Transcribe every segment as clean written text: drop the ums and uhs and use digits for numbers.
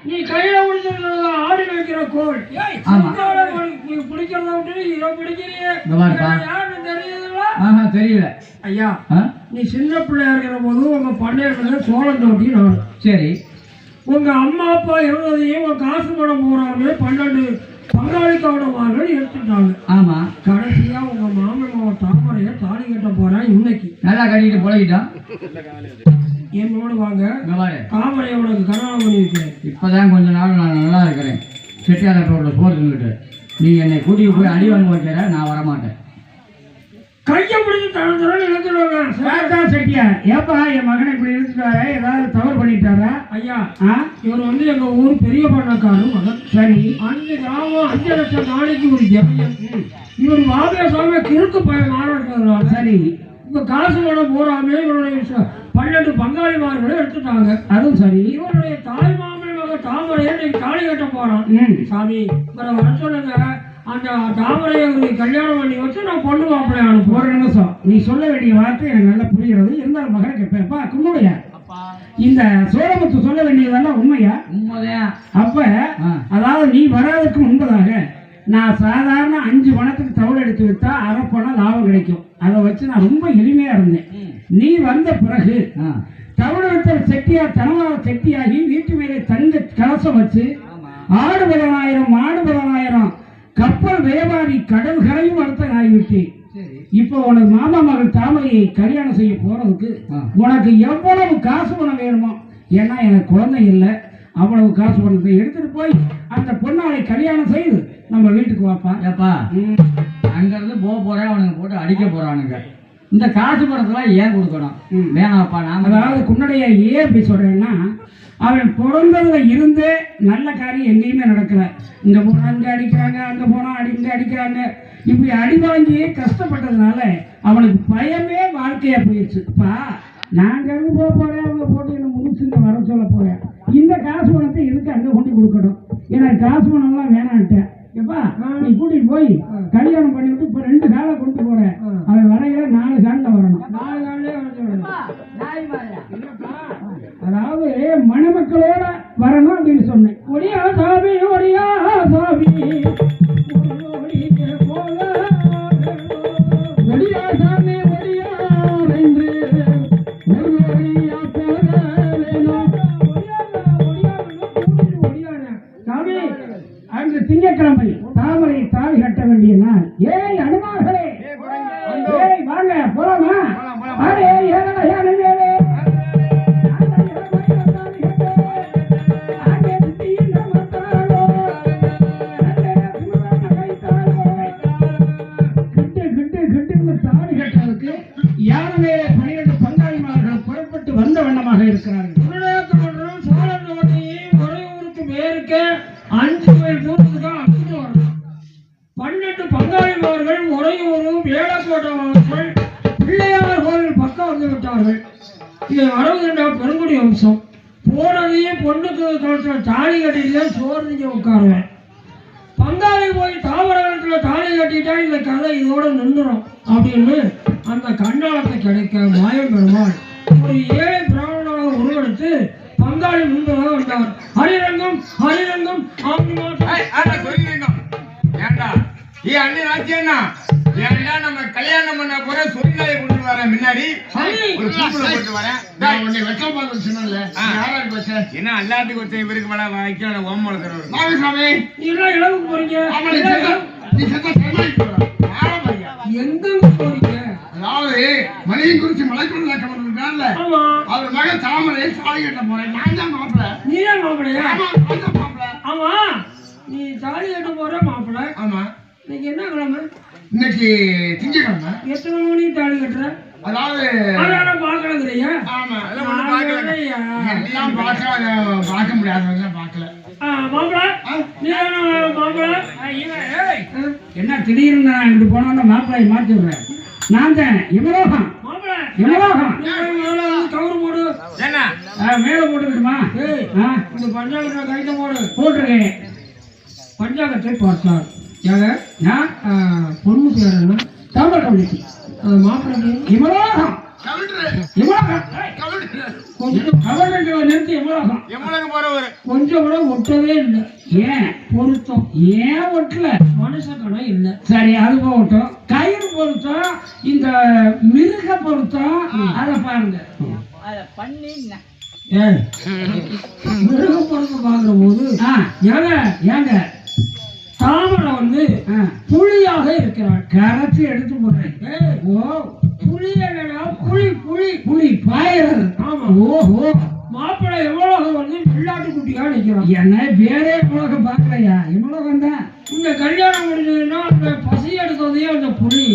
நீ கையில பிடிச்சிருந்தா ஆடி வைக்கிற கோல் பிடிக்கிறத விட்டு இதை பிடிக்கிறியே யாருன்னு தெரியுதுங்களா? தெரியல ஐயா. நீ சின்ன பிள்ளையா இருக்கிற போது உங்க பண்ணையில சோளம் தோட்டி நான் சரி உங்க அம்மா அப்பா இருந்ததையும் உங்க காசு பணம் போறாங்க 12 பங்காளி கவனமார்கள் எடுத்துட்டாங்க. ஆமா கடைசியா உங்க மாமன் தாமரைய தாலி கட்ட போறேன். இன்னைக்கு நல்லா கட்டிட்டு பழகிட்டான். என்னோட வாங்க தாமரைய உனக்கு கல்யாணம் பண்ணி வைக்கிறேன். இப்பதான் கொஞ்ச நாள் நான் நல்லா இருக்கிறேன். செட்டியார் ரோட்ல போறதுங்கிட்ட நீ என்னை கூட்டிட்டு போய் அடி வாங்க வைக்கிற, நான் வரமாட்டேன். கையை பிடிச்சி தரன்னு இழுத்துடுவாங்க. செட்டியார் ஏப்பா என் மகனை இப்படி இழுத்துட்டாரு, ஏதாவது தவறு பண்ணிட்டாரா? ஐயா இவர் எங்க ஊர் பெரிய பண்ணக்காரர் மகன். சரி 5 கிராமம் 5 லட்சம் நாளைக்கு ஒரு ஜெயம். இவர் வாபேசாம கிறுக்கு பயனாக இருக்கிறதுனால சரி இப்ப காசு பணம் போறாம இவருடைய 12 பங்காளிமார்களை எடுத்துட்டாங்க. அதுவும் சரி இவருடைய தாய் மாமன் மக தாமரையை இன்னைக்கு தாலி கட்ட போறான். சாமி இவரை வர சொல்லுங்க. அந்த தாமரையை கல்யாணம் பண்ணி வச்சு நான் பொண்ணு மாப்பிள்ளை அனுப்பு. ஒரு நிமிஷம், நீ சொல்ல வேண்டிய வார்த்தை எனக்கு நல்லா புரிகிறது. இருந்தாலும் மகனை கேட்பேன்ப்பா கும்பிடுயா. இந்த சோழமுத்து சொல்ல வேண்டியதெல்லாம் உண்மையா? உண்மைதான். அப்ப அதாவது நீ வராதுக்கு முன்பதாக நான் சாதாரண 5 பணத்துக்கு தவறு எடுத்து விட்டா 1/2 பணம் லாபம் கிடைக்கும். அதை வச்சு நான் ரொம்ப எளிமையா இருந்தேன். நீ வந்த பிறகு தவறு விட்ட செட்டியார் தனவார செட்டியாகி வீட்டு மேலே தங்க கலசம் வச்சு ஆடு 10,000 மாடு 10,000 கப்பல் வியாபாரி கடல் கரையும் வர்த்தகம் ஆகிவிட்டேன். இப்போ உனக்கு மாமா மகள் தாமரையை கல்யாணம் செய்ய போறதுக்கு உனக்கு எவ்வளவு காசு பணம் வேணுமோ, ஏன்னா எனக்கு குழந்தை இல்லை, அவ்வளவு காசு பணத்தை எடுத்துட்டு போய் அந்த பொண்ணாலை கல்யாணம் செய்து நம்ம வீட்டுக்கு வாப்பா. ஏப்பா அங்கிருந்து போறேன், அவனுக்கு போட்டு அடிக்க போறானுங்க. இந்த காசு பணத்தெல்லாம் ஏன் கொடுக்கணும்? வேணாப்பா. நான் அதாவது குன்னடைய ஏன் அப்படி சொல்றேன்னா, அவன் பிறந்ததுல இருந்தே நல்ல காரியம் எங்கேயுமே நடக்கல. இங்க போனா அங்க அடிக்கிறாங்க, அங்க போனா இங்க அடிக்கிறாங்க. இப்படி அடி வாங்கியே கஷ்டப்பட்டதுனால அவனுக்கு பயமே வாழ்க்கையா போயிடுச்சுப்பா. நாங்க அங்க போறேன், அவங்க போட்டு என்ன முடிச்சுங்க வர சொல்ல போறேன். இந்த காசு பணத்தை இதுக்கு அங்க கொண்டு கொடுக்கணும். எனக்கு காசு பணம்லாம் வேணான்ட்டேன். எப்பா நீ கூட்டிட்டு போய் கல்யாணம் பண்ணிவிட்டு இப்ப 2 காலை கொண்டு போறேன். அவன் வரையில 4 காலில் வரணும். 4 காலிலே அதாவது மணமக்களோட வரணும் அப்படின்னு சொன்னேன். ஒடியா சாமி ஒடியா சாமி ஒடியா சாமி ஒடியா என்று சாமி அன்று திங்கட்கிழமை தாமரை தாலி கட்ட வேண்டிய நாள். ஏய் அனுமார்களே, ஏய் வாங்க போலாமா? வந்த வண்ணமாக இருக்கிறார்கள். 5 மைல் தூரத்துக்கு அங்கிட்டு வரணும். 12 பங்காளிமார்கள் உறையூரும் வேளக்கோட்டவார்கள் பிள்ளையார் கோவில் பக்கம் வந்து விட்டார்கள். இது 62 பெருங்குடி வம்சம். போனதையும் பொண்ணுக்கு கழுத்துல தாலி கட்டிட்டு சோர்ந்து உட்காருவேன். பங்காளி போய் தாவரத்துல தாலி கட்டிட்டா இந்த கதை இதோட நின்றுடும் அப்படின்னு அந்த கண்ணாலத்தை கிடைக்க மாயம் பெருமாள் ஒரு 7 பிராமணனாக உருவெடுத்து பங்காளி முன்பதாக வந்தார். ஹரிரங்கம் ஹரிரங்கம் நம்ம கல்யாணம் பண்ண போற சொல்லாய கொண்டு வர முன்னாடி என்ன எல்லாத்துக்கும் வச்ச இவருக்கு மேல வைக்க ஓம் வளர்க்குறவர் இளவுக்கு போறீங்க. எங்க போறீங்க? அதாவது மணியை குறிச்சு மலைக்குள்ள கமர்ந்தால அவர் மகன் தாமரை தாலி கட்ட போறேன். நான் தான் மாப்பிள்ள. நீ தான் மாப்பிள்ளையா? மாப்பிள்ள. ஆமா நீ தாலி கட்ட போற மாப்பிள்ள. ஆமா. இன்னைக்கு என்ன கிழமை? இன்னைக்கு திங்கட்கிழமை. எத்தனை மணிக்கு தாலி கட்டுற? அதாவது பாக்கலையா? ஆமா பார்க்க முடியாதவங்க பார்க்கல. என்ன திடீர்னு நான் இப்படி போனா மாப்பிள்ளையை மாற்றி விடுறேன். நான் தான் யமலோகம். யமலோகம் கவுரு போடு. என்ன மேல போட்டுக்கிட்டுமா? இந்த பஞ்சாங்கத்தை கைட்ட போடு. போட்டிருக்கேன். பஞ்சாங்கத்தை பார்த்தார். நான் பொண்ணு பேர் என்ன? தமிழ் கவனிச்சு மாப்பிள்ளை யமலோகம். கவுண்டர் யமலோகம் கவுண்டர் கொஞ்சம் கவர்மெண்ட்ல நிறுத்தி எவ்வளவு எவ்வளவு போறவர் கொஞ்சம் கூட ஒட்டவே இல்லை. ஏன் பொருத்தம் ஏன் ஒட்டல? மனுஷக்கணம் இல்லை. சரி, அது போகட்டும். கயிறு பொருத்தம், இந்த மிருக பொருத்தம், அதை பாருங்க. ஏய், மிருக பொருத்தம் பார்க்குற போது ஏங்க தாமரை வந்து புலியாக இருக்கிறான். கரைச்சி எடுத்து போடுறேன். ஓ, புலி என்னடா? புலி புலி புலி பாயறது. ஆமா. ஓஹோ, மாப்பிள்ளை எவ்வளவு வந்து வெள்ளாட்டு குட்டியா நிற்கிறான். என்ன வேறே உலகம் பார்க்கலையா? இவ்வளவு தான். இந்த கல்யாணம் முடிஞ்சதுன்னா அந்த பசி எடுக்கிறதையே அந்த புலி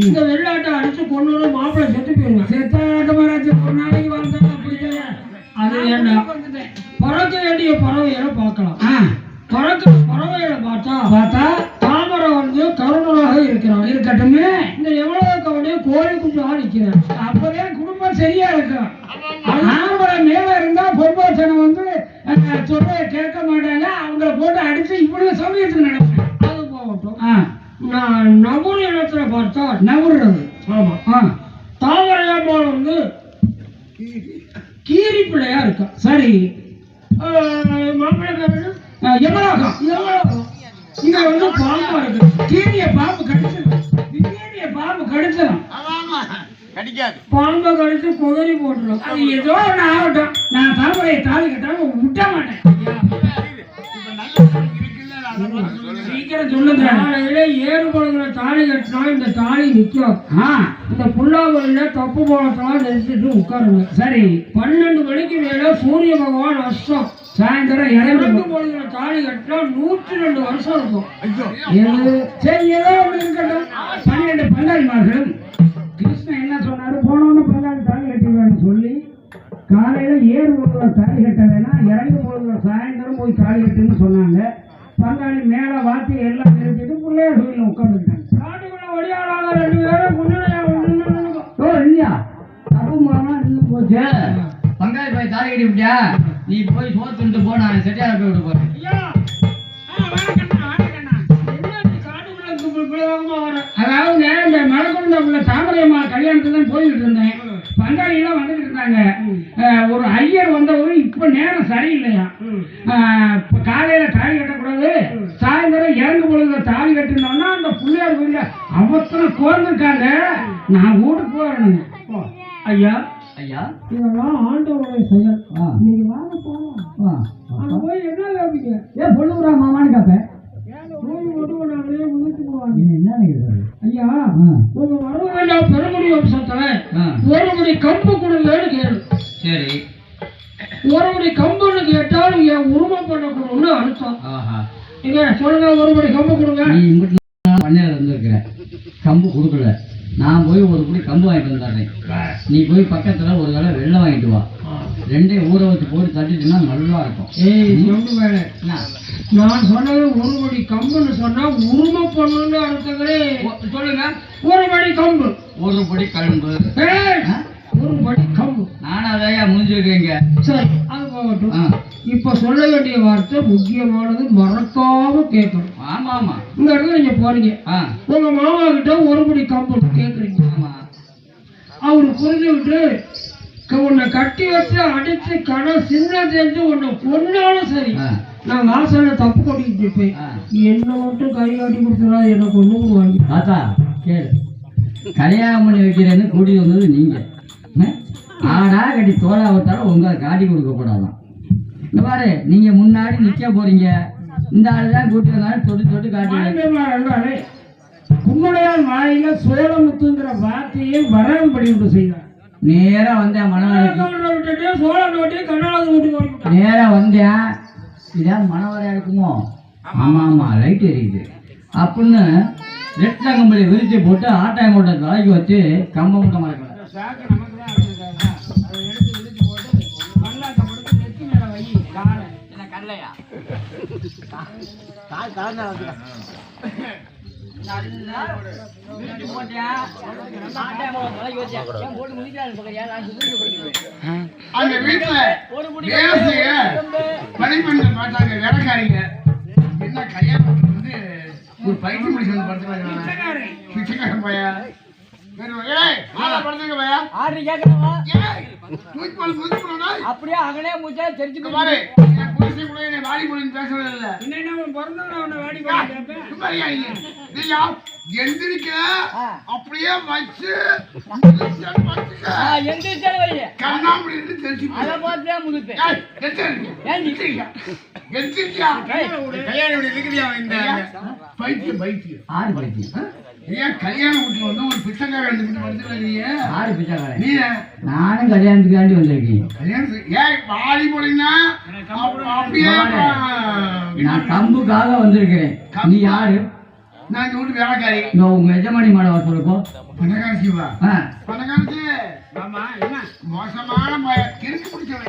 இந்த வெள்ளாட்டை அடிச்சு கொண்டு வந்து மாப்பிள்ளை செத்து போயிருங்க. செத்தாட்ட மராஜ் ஒரு நாளைக்கு வந்தா அப்படியே அது என்ன பறக்க வேண்டிய பறவைகளை பார்க்கலாம். பறக்கிற பறவைகளை பார்த்தா தாமரை வந்து கருணனாக இருக்கிறான். இருக்கட்டுமே. இந்த எவ்வளவு கவனிய கோழி குஞ்சாக நிற்கிறேன். அப்பவே குடும்பம் சரியா இருக்கும். ஆம்பளை மேல இருந்தா பொறுப்பாசனம் வந்து சொல்ல கேட்க மாட்டாங்க. அவங்கள போட்டு அடிச்சு இவ்வளவு சமயத்துக்கு நடக்கும். அது போகட்டும். நான் நபுர் இடத்துல பார்த்தா நவுறது. ஆமா. தாமரையா போல வந்து கீரி பிள்ளையா இருக்கா. சரி, மாப்பிள்ளை எவ்வளோகம் இங்க வந்து பாம்பா இருக்கு. கீரிய பாம்பு கடிச்சிடும். கீரிய பாம்பு கடிச்சிடும். கடிக்காது. பாம்பை கடிச்சு குதறி போட்டுரும். அது ஏதோ ஒன்று ஆகட்டும். நான் தாமரையை தாலி கட்டாம விட்ட மாட்டேன். சீக்கிரம் சொல்லுங்க. காலையில 7 குழந்தை தாலி கட்டினா இந்த தாலி நிற்கும். இந்த புல்லாங்குழல தப்பு போலத்தெல்லாம் நிறுத்திட்டு உட்காருங்க. சரி, 12 மணிக்கு மேல சூரிய பகவான் அஸ்தம். சாயந்தரம் 2 குழந்தை தாலி கட்டினா 102 வருஷம் இருக்கும். சரி, ஏதோ ஒன்று இருக்கட்டும். 12 பங்காளிமார்களும் கிருஷ்ணன் என்ன சொன்னாரு? போனோன்னு பங்காளி தாலி கட்டிடுவான்னு சொல்லி காலையில 7 பொழுதுல தாலி கட்ட வேணாம், 2 பொழுதுல சாயந்தரம் போய் தாலி கட்டுன்னு சொன்னாங்க. பங்காளி மேல வாத்தி எல்லாம் நிறுத்திட்டு பிள்ளையார் கோயில உட்காந்துட்டாங்க. காட்டுக்குள்ள ஒடியாளாக 2 பேரும் முன்னாடி ஓ இல்லையா? அப்போ மூலமா நின்று போச்சு. பங்காளி போய் தாலி கட்டி விட்டியா? நீ போய் சோறு தின்ட்டு போ, நான் செட்டியார போய் விட்டு போறேன். அதாவது இந்த மலைக்குள்ள தாமரையம்மா கல்யாணத்துக்கு தான் போயிட்டு இருந்தேன். பங்காளி எல்லாம் வந்துட்டு இருந்தாங்க. ஒரு ஐயர் வந்தவரு இப்ப நேரம் சரியில்லையா, காலையில தாலி கட்டக்கூடாது, சாயந்தரம் 2 பொழுது தாலி கட்டினோம்னா அந்த பிள்ளையார் கோயில அவசரம் கோர்ந்துருக்காங்க. நான் வீட்டுக்கு போறேனுங்க. ஐயா ஐயா, இதெல்லாம் ஆண்டவருடைய செயல். நீங்க வாங்க போலாம். அங்க போய் என்ன கேட்பீங்க? ஏன் பொண்ணுரா மாமான்னு கேப்பேன். போய் மட்டும் நாங்களே முடிச்சு போவாங்க. என்ன ஐயா, உங்க வர வேண்டாம் பெருமுடி வம்சத்துல ஒரு முடி கம்பு கொடுங்கன்னு கேளு. சரி, ஒரு முடி கம்புன்னு கேட்டால் என் உருவம் பண்ணக்கூடணும்னு அர்த்தம். நீங்க சொல்லுங்க, ஒரு முடி கம்பு கொடுங்க. நீ பண்ணையில இருந்திருக்கிற, கம்பு கொடுக்கல. நான் போய் ஒரு குடி கம்பு வாங்கிட்டு வந்துடுறேன். நீ போய் பக்கத்துல ஒரு வேளை வெள்ளம் வாங்கிட்டு வா. 2 ஊற வச்சு போட்டு தட்டிட்டுனா நல்லா இருக்கும். சொல்லு வேலை. நான் சொன்னது ஒரு மடி கம்புன்னு சொன்னா உருவ பொண்ணுன்னு அர்த்தங்களே. சொல்லுங்க. ஒரு மடி கம்பு. ஒரு படி கழும்பு. ஒரு மடி கம்பு. நானும் அதையா முடிஞ்சிருக்கேங்க. சரி, அது போகட்டும். இப்ப சொல்ல வேண்டிய வார்த்தை முக்கியமானது, மறக்காம கேட்கணும். ஆமா ஆமா. இந்த இடத்துல நீங்க போறீங்க, உங்க மாமா கிட்ட ஒரு மடி கம்பு கேக்குறீங்க. அவரு புரிஞ்சுக்கிட்டு உன்னை கட்டி வச்சு அடிச்சு கடை சின்ன செஞ்சு உன்னை பொண்ணாலும் சரி, நான் வாசல்ல தப்பு கொட்டிக்கிட்டு இருப்பேன். என்ன மட்டும் கை காட்டி கொடுத்துடா, எனக்கு ஒண்ணு வாங்கி தாத்தா கேளு. கல்யாணம் பண்ணி வைக்கிறேன்னு கூட்டி வந்தது நீங்க. ஆடா கட்டி தோலா விட்டாலும் உங்களை காட்டி கொடுக்க கூடாதான். இந்த பாரு, நீங்க முன்னாடி நிக்க போறீங்க. இந்த ஆளுதான் கூட்டி வந்தாலும் தொட்டு காட்டி கும்மடையால் வாயில சோழமுத்துங்கிற வார்த்தையை வராமபடி விட்டு செய்தார். நேரா வந்தேன் மனவரைக்கு. நேரா வந்தேன். இதான் மனவரையா இருக்குமோ? ஆமா ஆமா, லைட் எரியுது அப்படின்னு ரெட்ல கம்பளி விரிச்சு போட்டு ஆட்டாயங்கோட்டை தலைக்கு வச்சு கம்ப முட்டை மறக்கல. அந்த வீட்டுல பணிப்பெண்கள் பார்த்தாங்க, வேலைக்காரிங்க. என்ன கல்யாணம் வந்து ஒரு பயிற்சி முடிச்சு வந்து படுத்துக்காங்க. பையா படுத்துங்க பையா. தூக்கி போடு தூக்கி போடா. அப்படியே அகனே மூச்சா தெரிஞ்சு இங்க பாரு என் புருஷன் கூட என்னை வாடி போடின்னு பேசுறது இல்ல. என்ன பிறந்தவன அவனை வாடி போய் கேட்பேன். சும்மாரியா நீ? நீயா எந்திரிக்க அப்படியே வச்சு எந்திரிச்சாலும் வைய கண்ணாமூடி இருந்து தெரிச்சு அதை பார்த்து முதுப்பேன் எந்திரிக்கா கல்யாணம் இருக்குதியா இந்த பைத்தியம் பைத்தியம் ஆறு பைத்தியம் ஏன் கல்யாண வீட்டுல வந்து ஒரு பிச்சைக்கார வந்துருக்கீங்க? ஆறு பிச்சைக்காரன் நீ நானும் கல்யாணத்துக்காண்டி வந்திருக்கேன். கல்யாணத்துக்கு ஏன் வாடி போறீங்கன்னா அப்படியே நான் கம்புக்காக வந்திருக்கிறேன். நீ யாரு? நான் இந்த வீட்டு வேலைக்காரி. உங்க எஜமானி மாட சொல்லுப்போ. பணக்காரசிவா பணக்காரசி மோசமான கிறுக்கு பிடிச்சவன்.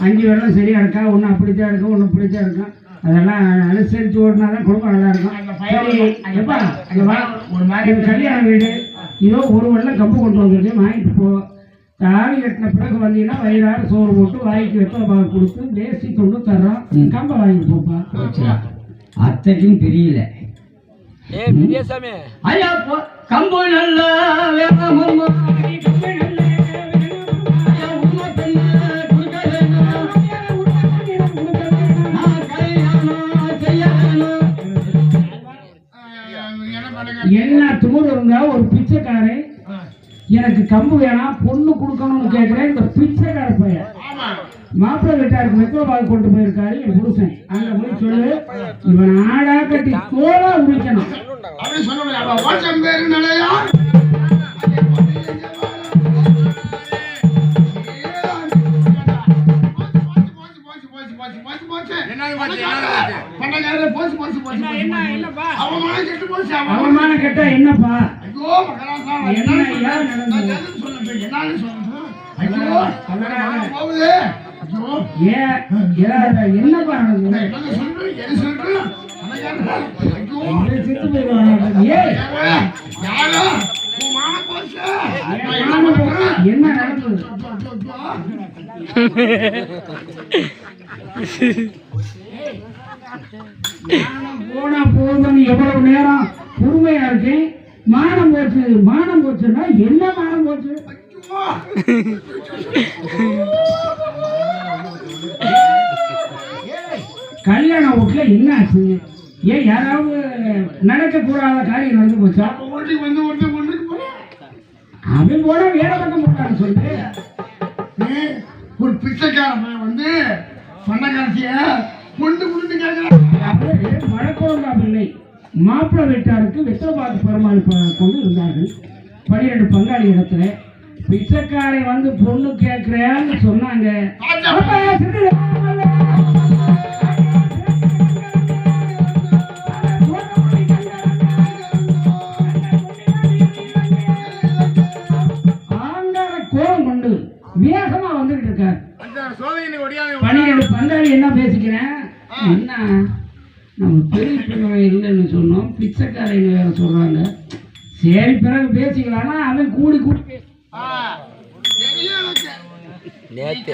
5 வெள்ளம் சரியா இருக்கா? ஒன்று அப்படித்தான் இருக்கும், ஒன்று இப்படித்தான் இருக்கும். அதெல்லாம் அனுசரித்து ஓடினாதான் குடும்பம் நல்லா இருக்கும். சரி, எப்பா அங்கே வா. ஒரு மாதிரி கல்யாண வீடு இதோ ஒரு வெள்ளம் கம்பு கொண்டு வந்துருக்கு, வாங்கிட்டு போ. தாலி கட்டின பிறகு வந்தீங்கன்னா வயிறாறு சோறு போட்டு வாய்க்கு வெத்தலை கொடுத்து தேசி கொண்டு தர்றோம். கம்பை வாங்கிட்டு போப்பா. அத்தைக்கும் தெரியல. ஐயா கம்பு நல்ல என்ன துமுறு இருந்தா ஒரு பிச்சைக்காரன் எனக்கு கம்பு வேணாம் பொண்ணு கொடுக்கணும்னு கேட்கிறேன். இந்த பிச்சைக்கார பையன் மாப்பிள்ளை வீட்டாருக்கு வெத்தலை கொண்டு போயிருக்காரு என் புருஷன். அங்க போய் சொல்லு, இவன் ஆடா கட்டி தோலா உரிக்கணும். அப்படி சொல்ல பேரு நிலையா அவமானம் கேட்டா என்னப்பா? என்ன என்னப்பா என்ன நடந்தது? போனா போதும். எவ்வளவு நேரம் பொறுமையா இருக்கேன். மானம் போச்சு மானம் போச்சுன்னா என்ன மானம் போச்சு? கல்யாண வீட்டுல என்ன ஆச்சு? ஏன் யாராவது நடக்க கூடாத காரியம் நடந்து போச்சா? அவன் போனா வேற பக்கம் போட்டான்னு சொல்லு. ஒரு பிச்சைக்காரன் வந்து பண்ணக்காரசிய கொண்டு கொண்டு கேட்கிறான். மழக்கோண்டா பிள்ளை மாப்பிள்ளை வீட்டாருக்கு வெத்தலை பாக்கு பெருமாள் கொண்டு இருந்தார்கள். 12 பங்காளி இடத்துல பிச்சைக்காரை வந்து பொண்ணு கேட்கிறேன்னு சொன்னாங்க. கோபம் கொண்டு வேகமா வந்துகிட்டு இருக்காரு. 12 பங்காளி என்ன பேசிக்கிறேன்? என்ன நம்ம பெரிய பிள்ளை இல்லைன்னு சொன்னோம், பிச்சைக்காரங்க வேற சொல்றாங்க. சரி பிறகு பேசிக்கலாம்னா அவன் கூடி கூடி நேத்து